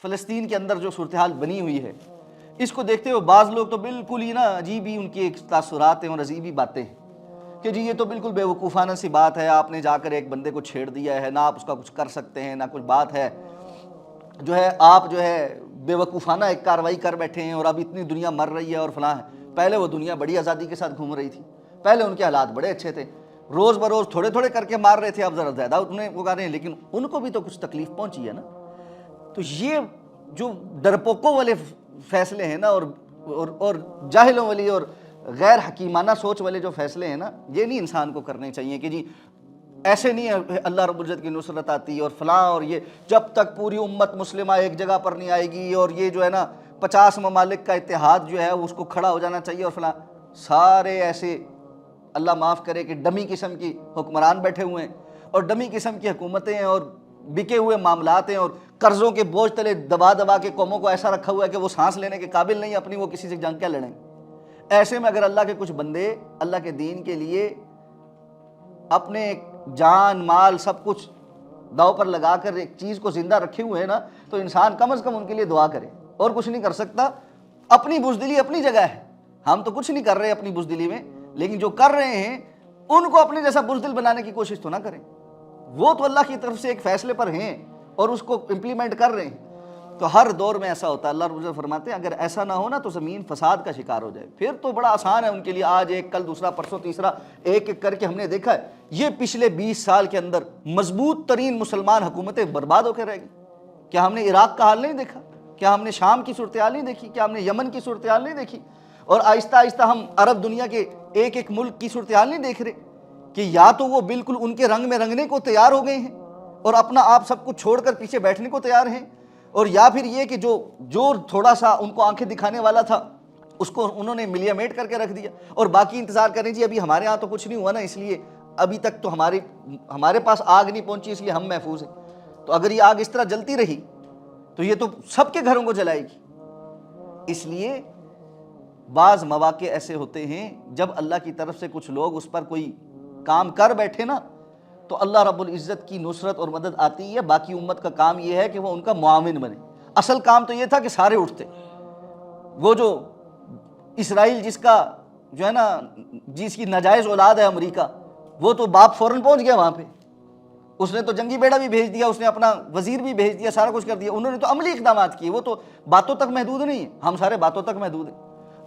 فلسطین کے اندر جو صورتحال بنی ہوئی ہے، اس کو دیکھتے ہوئے بعض لوگ تو بالکل ہی عجیب ہی ان کی ایک تاثرات ہیں اور عجیب ہی باتیں ہیں کہ جی یہ تو بالکل بے وقوفانہ سی بات ہے، آپ نے جا کر ایک بندے کو چھیڑ دیا ہے، نہ آپ اس کا کچھ کر سکتے ہیں، نہ کچھ بات ہے، جو ہے آپ جو ہے بے وقوفانہ ایک کارروائی کر بیٹھے ہیں اور اب اتنی دنیا مر رہی ہے اور فلاں ہے۔ پہلے وہ دنیا بڑی آزادی کے ساتھ گھوم رہی تھی، پہلے ان کے حالات بڑے اچھے تھے، روز بروز تھوڑے تھوڑے کر کے مار رہے تھے، اب ذرا زیادہ انہیں وہ کر رہے ہیں، لیکن ان کو بھی تو کچھ تکلیف پہنچی ہے نا۔ تو یہ جو ڈرپوکوں والے فیصلے ہیں نا اور جاہلوں والی اور غیر حکیمانہ سوچ والے جو فیصلے ہیں نا، یہ نہیں انسان کو کرنے چاہیے کہ جی ایسے نہیں ہے اللہ رب العزت کی نصرت آتی اور فلاں، اور یہ جب تک پوری امت مسلمہ ایک جگہ پر نہیں آئے گی اور یہ جو ہے نا 50 ممالک کا اتحاد جو ہے اس کو کھڑا ہو جانا چاہیے اور فلاں، سارے ایسے اللہ معاف کرے کہ ڈمی قسم کی حکمران بیٹھے ہوئے ہیں اور ڈمی قسم کی حکومتیں ہیں اور بکے ہوئے معاملات ہیں اور قرضوں کے بوجھ تلے دبا دبا کے قوموں کو ایسا رکھا ہوا ہے کہ وہ سانس لینے کے قابل نہیں اپنی، وہ کسی سے جنگ کیا لڑیں۔ ایسے میں اگر اللہ کے کچھ بندے اللہ کے دین کے لیے اپنے جان مال سب کچھ داؤ پر لگا کر ایک چیز کو زندہ رکھے ہوئے ہیں نا، تو انسان کم از کم ان کے لیے دعا کرے، اور کچھ نہیں کر سکتا۔ اپنی بزدلی اپنی جگہ ہے، ہم تو کچھ نہیں کر رہے اپنی بزدلی میں، لیکن جو کر رہے ہیں ان کو اپنے جیسا بزدل بنانے کی کوشش تو نہ کریں، وہ تو اللہ کی طرف سے ایک فیصلے پر ہیں اور اس کو امپلیمنٹ کر رہے ہیں۔ تو ہر دور میں ایسا ہوتا ہے، اللہ رب العزت فرماتے ہیں اگر ایسا نہ ہو نا تو زمین فساد کا شکار ہو جائے، پھر تو بڑا آسان ہے ان کے لیے، آج ایک کل دوسرا پرسوں تیسرا، ایک ایک کر کے ہم نے دیکھا ہے یہ پچھلے 20 سال کے اندر مضبوط ترین مسلمان حکومتیں برباد ہو کے رہ گئی۔ کیا ہم نے عراق کا حال نہیں دیکھا؟ کیا ہم نے شام کی صورتحال نہیں دیکھی؟ کیا ہم نے یمن کی صورتحال نہیں دیکھی؟ اور آہستہ آہستہ ہم عرب دنیا کے ایک ایک ملک کی صورتحال نہیں دیکھ رہے کہ یا تو وہ بالکل ان کے رنگ میں رنگنے کو تیار ہو گئے ہیں اور اپنا آپ سب کچھ چھوڑ کر پیچھے بیٹھنے کو تیار ہیں، اور یا پھر یہ کہ جو تھوڑا سا ان کو آنکھیں دکھانے والا تھا اس کو انہوں نے ملیا میٹ کر کے رکھ دیا، اور باقی انتظار کریں جی ابھی ہمارے ہاں تو کچھ نہیں ہوا نا، اس لیے ابھی تک تو ہمارے پاس آگ نہیں پہنچی اس لیے ہم محفوظ ہیں۔ تو اگر یہ آگ اس طرح جلتی رہی تو یہ تو سب کے گھروں کو جلائے گی۔ اس لیے بعض مواقع ایسے ہوتے ہیں جب اللہ کی طرف سے کچھ لوگ اس پر کوئی کام کر بیٹھے نا تو اللہ رب العزت کی نصرت اور مدد آتی ہے، باقی امت کا کام یہ ہے کہ وہ ان کا معاون بنے۔ اصل کام تو یہ تھا کہ سارے اٹھتے، وہ جو اسرائیل جس کا جو ہے نا جس کی ناجائز اولاد ہے امریکہ، وہ تو باپ فوراً پہنچ گیا وہاں پہ، اس نے تو جنگی بیڑا بھی بھیج دیا، اس نے اپنا وزیر بھی بھیج دیا، سارا کچھ کر دیا، انہوں نے تو عملی اقدامات کیے، وہ تو باتوں تک محدود نہیں ہیں، ہم سارے باتوں تک محدود ہیں۔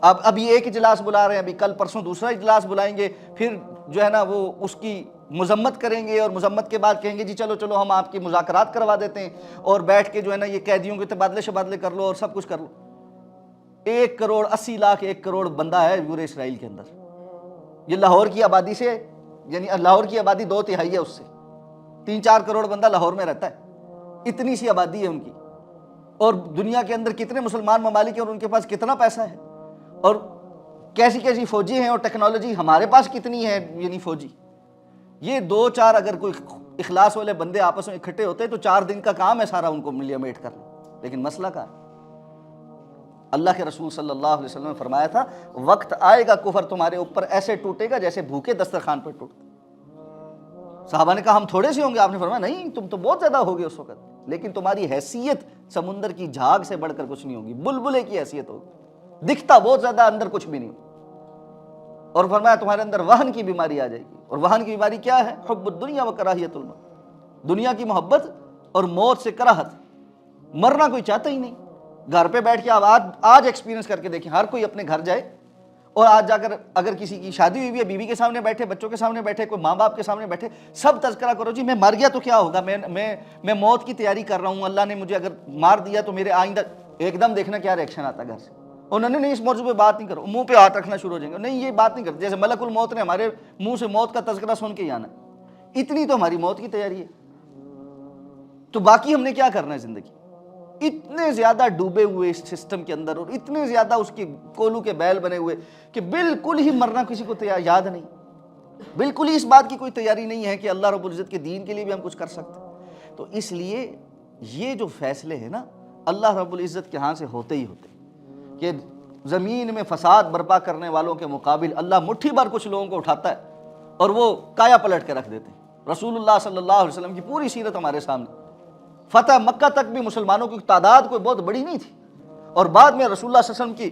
اب یہ ایک اجلاس بلا رہے ہیں، ابھی کل پرسوں دوسرا اجلاس بلائیں گے، پھر جو ہے نا وہ اس کی مذمت کریں گے اور مذمت کے بعد کہیں گے جی چلو چلو ہم آپ کی مذاکرات کروا دیتے ہیں، اور بیٹھ کے جو ہے نا یہ قیدیوں کے تبادلے شبادلے کر لو اور سب کچھ کر لو۔ 1,80,00,000 1 کروڑ بندہ ہے پورے اسرائیل کے اندر، یہ لاہور کی آبادی سے، یعنی لاہور کی آبادی 2/3 ہے، اس سے 3-4 کروڑ بندہ لاہور میں رہتا ہے، اتنی سی آبادی ہے ان کی، اور دنیا کے اندر کتنے مسلمان ممالک ہیں اور ان کے پاس کتنا پیسہ ہے، اور کیسی کیسی فوجی ہیں اور ٹیکنالوجی ہمارے پاس کتنی ہے، یعنی فوجی۔ یہ 2-4 اگر کوئی اخلاص والے بندے آپس میں اکٹھے ہوتے تو 4 دن کا کام ہے سارا ان کو ملیا میٹ کرنا، لیکن مسئلہ کا اللہ کے رسول صلی اللہ علیہ وسلم نے فرمایا تھا وقت آئے گا کفر تمہارے اوپر ایسے ٹوٹے گا جیسے بھوکے دسترخوان پر ٹوٹتے۔ صحابہ نے کہا ہم تھوڑے سے ہوں گے، آپ نے فرمایا نہیں تم تو بہت زیادہ ہوگے اس وقت، لیکن تمہاری حیثیت سمندر کی جھاگ سے بڑھ کر کچھ نہیں ہوگی، بلبلے کی حیثیت ہوگی، دکھتا بہت زیادہ اندر کچھ بھی نہیں ہوگا۔ اور فرمایا تمہارے اندر وہن کی بیماری آ جائے گی، اور وہن کی بیماری کیا ہے؟ حب الدنیا و کراہیت الموت، دنیا کی محبت اور موت سے کراہت، مرنا کوئی چاہتا ہی نہیں۔ گھر پہ بیٹھ کے آپ آج ایکسپیرینس کر کے دیکھیں، ہر کوئی اپنے گھر جائے اور آج جا کر اگر کسی کی شادی ہوئی ہے، بیوی کے سامنے بیٹھے، بچوں کے سامنے بیٹھے، کوئی ماں باپ کے سامنے بیٹھے، سب تذکرہ کرو جی میں مر گیا تو کیا ہوگا، میں موت کی تیاری کر رہا ہوں، اللہ نے مجھے اگر مار دیا تو میرے آئندہ، ایک دم دیکھنا کیا ریئیکشن آتا ہے گھر سے، انہوں نے نہیں اس موضوع پہ بات نہیں کرو، منہ پہ ہاتھ رکھنا شروع ہو جائیں گے، نہیں یہ بات نہیں کرتے، جیسے ملک الموت نے ہمارے منہ سے موت کا تذکرہ سن کے ہی آنا، اتنی تو ہماری موت کی تیاری ہے۔ تو باقی ہم نے کیا کرنا ہے زندگی، اتنے زیادہ ڈوبے ہوئے اس سسٹم کے اندر اور اتنے زیادہ اس کے کولو کے بیل بنے ہوئے کہ بالکل ہی مرنا کسی کو یاد نہیں، بالکل ہی اس بات کی کوئی تیاری نہیں ہے کہ اللہ رب العزت کے دین کے لیے بھی ہم کچھ کر سکتے۔ تو اس لیے یہ جو فیصلے ہیں نا اللہ رب العزت کے ہاں سے ہوتے ہی ہوتے کہ زمین میں فساد برپا کرنے والوں کے مقابل اللہ مٹھی بھر کچھ لوگوں کو اٹھاتا ہے اور وہ کایا پلٹ کے رکھ دیتے ہیں۔ رسول اللہ صلی اللہ علیہ وسلم کی پوری سیرت ہمارے سامنے، فتح مکہ تک بھی مسلمانوں کی تعداد کوئی بہت بڑی نہیں تھی، اور بعد میں رسول اللہ صلی اللہ علیہ وسلم کی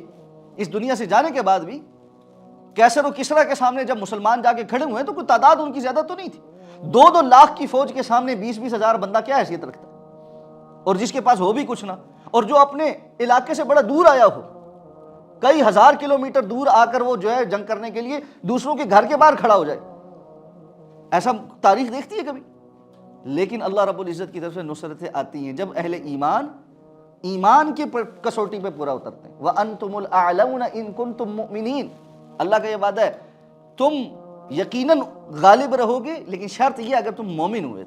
اس دنیا سے جانے کے بعد بھی کیسر و کسرا کے سامنے جب مسلمان جا کے کھڑے ہوئے تو کوئی تعداد ان کی زیادہ تو نہیں تھی۔ 2-2 لاکھ کی فوج کے سامنے 20-20 ہزار بندہ کیا حیثیت رکھتا ہے، اور جس کے پاس ہو بھی کچھ نہ، اور جو اپنے علاقے سے بڑا دور آیا ہو، کئی ہزار کلومیٹر دور آ کر وہ جو ہے جنگ کرنے کے لیے دوسروں کے گھر کے باہر کھڑا ہو جائے، ایسا تاریخ دیکھتی ہے کبھی؟ لیکن اللہ رب العزت کی طرف سے نصرتیں آتی ہیں جب اہل ایمان کی کسوٹی پہ پورا اترتے ہیں۔ وَأَنْتُمُ الْأَعْلَوْنَ إِن كُنتُم مُؤْمِنِينَ، اللہ کا یہ وعدہ ہے تم یقیناً غالب رہو گے، لیکن شرط یہ اگر تم مومن ہوئے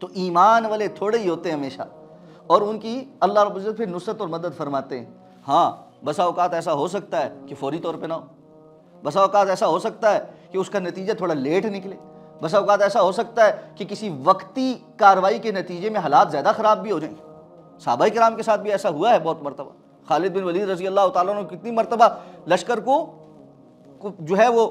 تو ایمان والے تھوڑے ہی ہوتے ہیں ہمیشہ، اور ان کی اللہ رب العزت پھر نصرت اور مدد فرماتے ہیں۔ ہاں بسا اوقات ایسا ہو سکتا ہے کہ فوری طور پہ نہ ہو، بسا اوقات ایسا ہو سکتا ہے کہ اس کا نتیجہ تھوڑا لیٹ نکلے، بسا اوقات ایسا ہو سکتا ہے کہ کسی وقتی کاروائی کے نتیجے میں حالات زیادہ خراب بھی ہو جائیں۔ صحابہ کرام کے ساتھ بھی ایسا ہوا ہے بہت مرتبہ۔ خالد بن ولید رضی اللہ تعالیٰ عنہ کتنی مرتبہ لشکر کو جو ہے وہ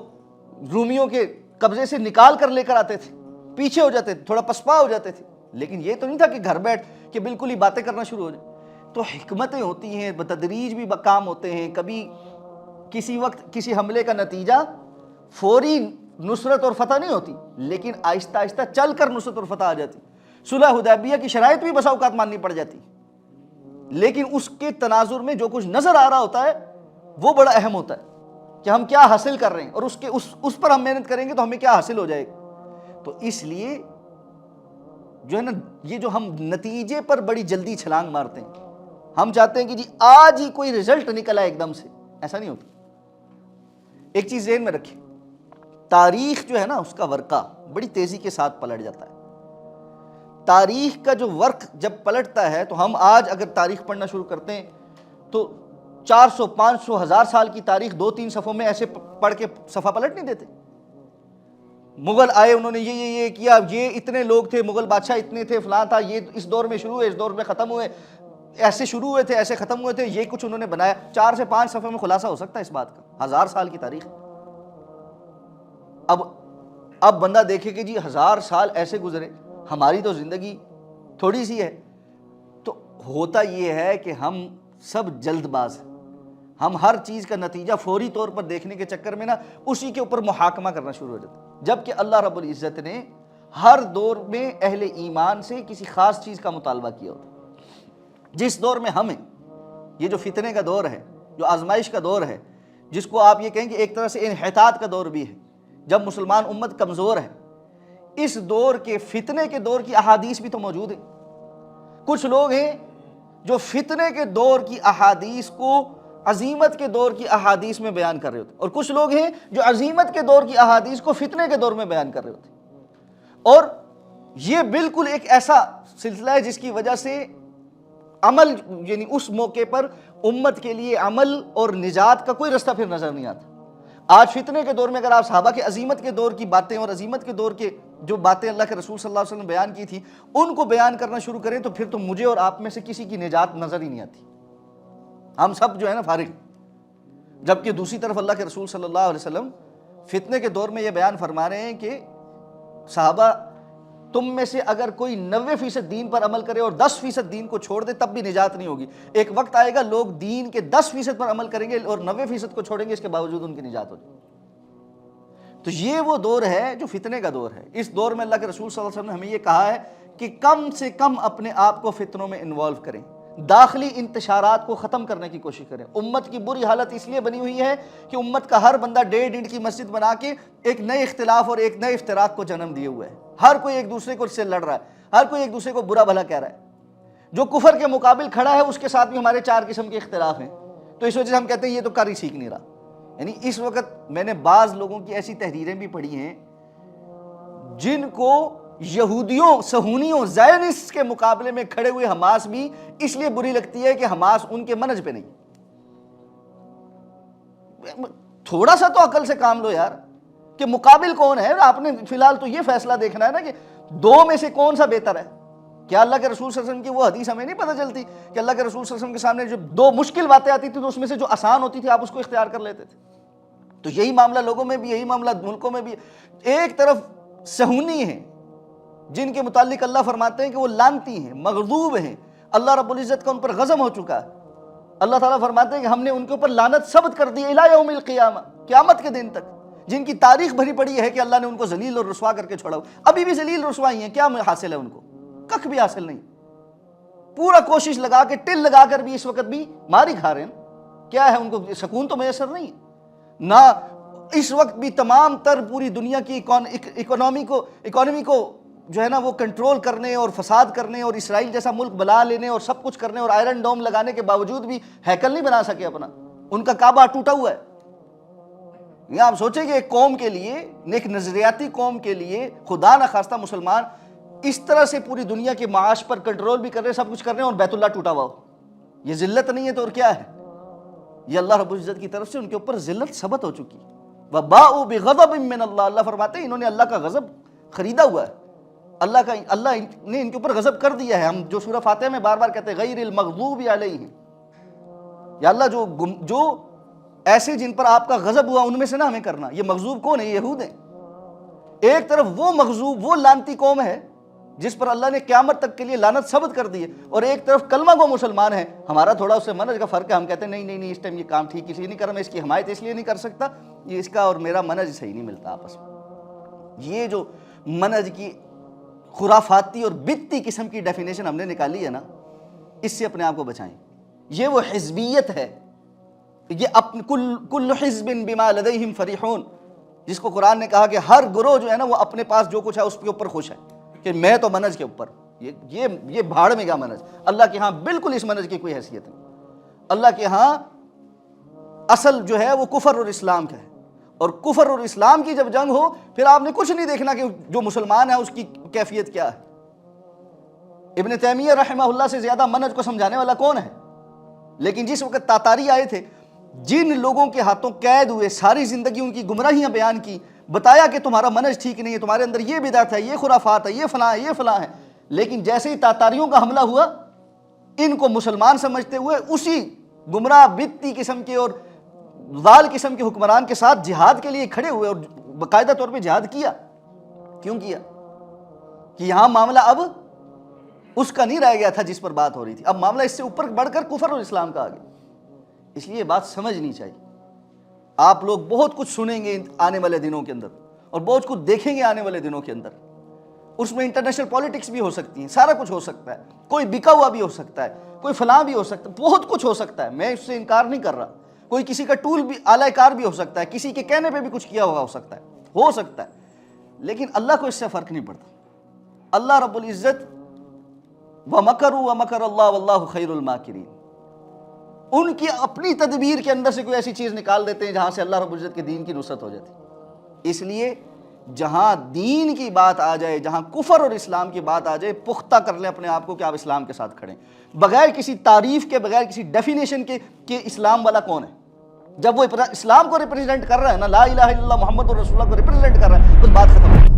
رومیوں کے قبضے سے نکال کر لے کر آتے تھے، پیچھے ہو جاتے تھے، تھوڑا پسپا ہو جاتے تھے، لیکن یہ تو نہیں تھا کہ گھر بیٹھ کے بالکل ہی باتیں کرنا شروع ہو جائیں۔ تو حکمتیں ہوتی ہیں، بتدریج بھی کام ہوتے ہیں۔ کبھی کسی وقت کسی حملے کا نتیجہ فوری نصرت اور فتح نہیں ہوتی، لیکن آہستہ آہستہ چل کر نصرت اور فتح آ جاتی۔ صلح حدیبیہ کی شرائط بھی بسا اوقات ماننی پڑ جاتی، لیکن اس کے تناظر میں جو کچھ نظر آ رہا ہوتا ہے وہ بڑا اہم ہوتا ہے کہ ہم کیا حاصل کر رہے ہیں، اور اس پر ہم محنت کریں گے تو ہمیں کیا حاصل ہو جائے گا۔ تو اس لیے جو ہے نا، یہ جو ہم نتیجے پر بڑی جلدی چھلانگ مارتے ہیں، ہم چاہتے ہیں کہ جی آج ہی کوئی رزلٹ نکلا ہے ایک دم سے، ایسا نہیں ہوتا۔ ایک چیز ذہن میں رکھیں، تاریخ جو ہے نا اس کا ورقہ بڑی تیزی کے ساتھ پلٹ جاتا ہے۔ تاریخ کا جو ورق جب پلٹتا ہے تو ہم آج اگر تاریخ پڑھنا شروع کرتے ہیں تو 400 500 1000 سال کی تاریخ 2-3 صفحوں میں ایسے پڑھ کے صفحہ پلٹ نہیں دیتے۔ مغل آئے، انہوں نے یہ کیا، یہ اتنے لوگ تھے، مغل بادشاہ اتنے تھے، فلاں تھا، یہ اس دور میں شروع ہوئے، اس دور میں ختم ہوئے، ایسے شروع ہوئے تھے، ایسے ختم ہوئے تھے، یہ کچھ انہوں نے بنایا۔ 4 سے 5 صفحے میں خلاصہ ہو سکتا ہے اس بات کا، 1000 سال کی تاریخ۔ اب بندہ دیکھے کہ جی 1000 سال ایسے گزرے، ہماری تو زندگی تھوڑی سی ہے۔ تو ہوتا یہ ہے کہ ہم سب جلد باز ہیں، ہم ہر چیز کا نتیجہ فوری طور پر دیکھنے کے چکر میں نا اسی کے اوپر محاکمہ کرنا شروع ہو جاتا ہے، جبکہ اللہ رب العزت نے ہر دور میں اہل ایمان سے کسی خاص چیز کا مطالبہ کیا ہوتا ہے۔ جس دور میں ہم ہیں، یہ جو فتنے کا دور ہے، جو آزمائش کا دور ہے، جس کو آپ یہ کہیں کہ ایک طرح سے انحطاط کا دور بھی ہے، جب مسلمان امت کمزور ہے، اس دور کے فتنے کے دور کی احادیث بھی تو موجود ہیں۔ کچھ لوگ ہیں جو فتنے کے دور کی احادیث کو عظیمت کے دور کی احادیث میں بیان کر رہے ہوتے ہیں، اور کچھ لوگ ہیں جو عظیمت کے دور کی احادیث کو فتنے کے دور میں بیان کر رہے ہوتے ہیں۔ اور یہ بالکل ایک ایسا سلسلہ ہے جس کی وجہ سے عمل، یعنی اس موقع پر امت کے لیے عمل اور نجات کا کوئی رستہ پھر نظر نہیں آتا۔ آج فتنے کے دور میں اگر آپ صحابہ کے عظیمت کے دور کی باتیں اور عظیمت کے دور کے جو باتیں اللہ کے رسول صلی اللہ علیہ وسلم نے بیان کی تھی ان کو بیان کرنا شروع کریں تو پھر تو مجھے اور آپ میں سے کسی کی نجات نظر ہی نہیں آتی، ہم سب جو ہے نا فارغ۔ جبکہ دوسری طرف اللہ کے رسول صلی اللہ علیہ وسلم فتنے کے دور میں یہ بیان فرما رہے ہیں کہ صحابہ تم میں سے اگر کوئی 90% دین پر عمل کرے اور 10% دین کو چھوڑ دے تب بھی نجات نہیں ہوگی۔ ایک وقت آئے گا لوگ دین کے 10% پر عمل کریں گے اور 90% کو چھوڑیں گے، اس کے باوجود ان کی نجات ہو جائے گی۔ تو یہ وہ دور ہے جو فتنے کا دور ہے۔ اس دور میں اللہ کے رسول صلی اللہ علیہ وسلم نے ہمیں یہ کہا ہے کہ کم سے کم اپنے آپ کو فتنوں میں انوالو کریں، داخلی انتشارات کو ختم کرنے کی کوشش کریں۔ امت کی بری حالت اس لیے بنی ہوئی ہے کہ امت کا ہر بندہ 1.5 اینٹ کی مسجد بنا کے ایک نئے اختلاف اور ایک نئے افتراق کو جنم دیے ہوئے ہے۔ ہر کوئی ایک دوسرے کو سے لڑ رہا ہے، ہر کوئی ایک دوسرے کو برا بھلا کہہ رہا ہے۔ جو کفر کے مقابل کھڑا ہے اس کے ساتھ بھی ہمارے 4 قسم کے اختلاف ہیں، تو اس وجہ سے ہم کہتے ہیں یہ تو کر ہی سیکھ نہیں رہا۔ یعنی اس وقت میں نے بعض لوگوں کی ایسی تحریریں بھی پڑھی ہیں جن کو یہودیوں، صہیونیوں، زائونسٹ کے مقابلے میں کھڑے ہوئے حماس بھی اس لیے بری لگتی ہے کہ حماس ان کے منہج پہ نہیں۔ تھوڑا سا تو عقل سے کام لو یار، کہ مقابل کون ہے۔ آپ نے فی الحال تو یہ فیصلہ دیکھنا ہے نا کہ 2 میں سے کون سا بہتر ہے۔ کیا اللہ کے رسول صلی اللہ علیہ وسلم کی وہ حدیث ہمیں نہیں پتہ چلتی کہ اللہ کے رسول صلی اللہ علیہ وسلم کے سامنے جو 2 مشکل باتیں آتی تھی تو اس میں سے جو آسان ہوتی تھی آپ اس کو اختیار کر لیتے تھے۔ تو یہی معاملہ لوگوں میں بھی، یہی معاملہ ملکوں میں بھی۔ ایک طرف صہیونی ہیں جن کے متعلق اللہ فرماتے ہیں کہ وہ لعنتی ہیں، مغضوب ہیں، اللہ رب العزت کا ان پر غضب ہو چکا ہے۔ اللہ تعالیٰ فرماتے ہیں کہ ہم نے ان کے اوپر لعنت ثبت کر دی الی یوم القیامہ، قیامت کے دن تک، جن کی تاریخ بھری پڑی ہے کہ اللہ نے ان کو ذلیل اور رسوا کر کے چھوڑا، ابھی بھی ذلیل رسوائی ہیں۔ کیا حاصل ہے ان کو؟ ککھ بھی حاصل نہیں۔ پورا کوشش لگا کے ٹل لگا کر بھی اس وقت بھی ماری کھا رہے ہیں، کیا ہے ان کو سکون تو میسر نہیں ہے نہ۔ اس وقت بھی تمام تر پوری دنیا کی اکانومی کو جو ہے نا وہ کنٹرول کرنے اور فساد کرنے اور اسرائیل جیسا ملک بنا لینے اور سب کچھ کرنے اور آئرن ڈوم لگانے کے باوجود بھی ہیکل نہیں بنا سکے اپنا، ان کا کعبہ ٹوٹا ہوا ہے۔ یہ آپ سوچیں کہ ایک قوم کے لیے، ایک نظریاتی قوم کے لیے، خدا نخواستہ مسلمان اس طرح سے پوری دنیا کے معاش پر کنٹرول بھی کر رہے ہیں، سب کچھ کر رہے ہیں، اور بیت اللہ ٹوٹا ہوا ہو، یہ ذلت نہیں ہے تو اور کیا ہے؟ یہ اللہ رب العزت کی طرف سے ان کے اوپر ذلت ثبت ہو چکی۔ وَبَاءُوا بِغَضَبٍ مِّنَ اللَّهِ، اللہ فرماتے ہیں انہوں نے اللہ کا غضب خریدا ہوا ہے، اللہ نے ان کے اوپر غضب کر دیا ہے۔ ہم جو سورہ فاتحہ میں بار بار کہتے ہیں غیر المغضوب علیہم، یا اللہ جو ایسے جن پر آپ کا غضب ہوا ان میں سے نہ ہمیں کرنا۔ یہ مغضوب کون ہے؟ یہ یہود ہیں۔ ایک طرف وہ مغضوب، وہ لعنتی قوم ہے جس پر اللہ نے قیامت تک کے لیے لعنت ثبت کر دی ہے، اور ایک طرف کلمہ گو مسلمان ہے۔ ہمارا تھوڑا اس سے منہج کا فرق ہے، ہم کہتے ہیں نہیں اس ٹائم یہ کام ٹھیک اس لیے نہیں کر رہا، میں اس کی حمایت اس لیے نہیں کر سکتا، یہ اس کا اور میرا منہج صحیح نہیں ملتا آپس میں۔ یہ جو منہج کی خرافاتی اور بدتی قسم کی ڈیفینیشن ہم نے نکالی ہے نا، اس سے اپنے آپ کو بچائیں۔ یہ وہ حزبیت ہے، یہ کل حزب بما لدیہم فریحون، جس کو قرآن نے کہا کہ ہر گروہ جو ہے نا وہ اپنے پاس جو کچھ ہے اس کے اوپر خوش ہے، کہ میں تو منہج کے اوپر، یہ بھاڑ میں گیا منہج۔ اللہ کے ہاں بالکل اس منہج کی کوئی حیثیت نہیں۔ اللہ کے ہاں اصل جو ہے وہ کفر اور اسلام کا ہے، اور کفر اور اسلام کی جب جنگ ہو پھر آپ نے کچھ نہیں دیکھنا کہ جو مسلمان ہے اس کی کیفیت کیا ہے۔ ابن تیمیہ رحمہ اللہ سے زیادہ منہج کو سمجھانے والا کون ہے؟ لیکن جس وقت تاتاری آئے تھے، جن لوگوں کے ہاتھوں قید ہوئے، ساری زندگی ان کی گمراہیاں بیان کی، بتایا کہ تمہارا منہج ٹھیک نہیں ہے، تمہارے اندر یہ بدعت ہے، یہ خرافات ہے، یہ فلاں ہے، لیکن جیسے ہی تاتاریوں کا حملہ ہوا، ان کو مسلمان سمجھتے ہوئے اسی گمراہ بدتی قسم کے اور ضال قسم کے حکمران کے ساتھ جہاد کے لیے کھڑے ہوئے، اور باقاعدہ طور پہ جہاد کیا۔ کیوں کیا؟ کہ یہاں معاملہ اب اس کا نہیں رہ گیا تھا جس پر بات ہو رہی تھی، اب معاملہ اس سے اوپر بڑھ کر کفر اور اسلام کا آ گیا۔ اس لیے یہ بات سمجھنی چاہیے۔ آپ لوگ بہت کچھ سنیں گے آنے والے دنوں کے اندر، اور بہت کچھ دیکھیں گے آنے والے دنوں کے اندر، اس میں انٹرنیشنل پالیٹکس بھی ہو سکتی ہیں، سارا کچھ ہو سکتا ہے، کوئی بکا ہوا بھی ہو سکتا ہے، کوئی فلاں بھی ہو سکتا ہے، بہت کچھ ہو سکتا ہے، میں اس سے انکار نہیں کر رہا۔ کوئی کسی کا ٹول بھی، آلہ کار بھی ہو سکتا ہے، کسی کے کہنے پہ بھی کچھ کیا ہوا ہو سکتا ہے، لیکن اللہ کو اس سے فرق نہیں پڑتا۔ اللہ رب العزت وَمَكَرُوا وَمَكَرَ اللَّهُ وَاللَّهُ خَيْرُ الْمَاكِرِينَ، ان کی اپنی تدبیر کے اندر سے کوئی ایسی چیز نکال دیتے ہیں جہاں سے اللہ رب العزت کے دین کی نصرت ہو جاتی۔ اس لیے جہاں دین کی بات آ جائے، جہاں کفر اور اسلام کی بات آ جائے، پختہ کر لیں اپنے آپ کو کہ آپ اسلام کے ساتھ کھڑے ہیں، بغیر کسی تعریف کے، بغیر کسی ڈیفینیشن کے کہ اسلام والا کون ہے۔ جب وہ اسلام کو ریپرزینٹ کر رہا ہے نا، لا الہ الا اللہ محمد رسول اللہ کو ریپرزینٹ کر رہا ہے، تو بات ختم ہے۔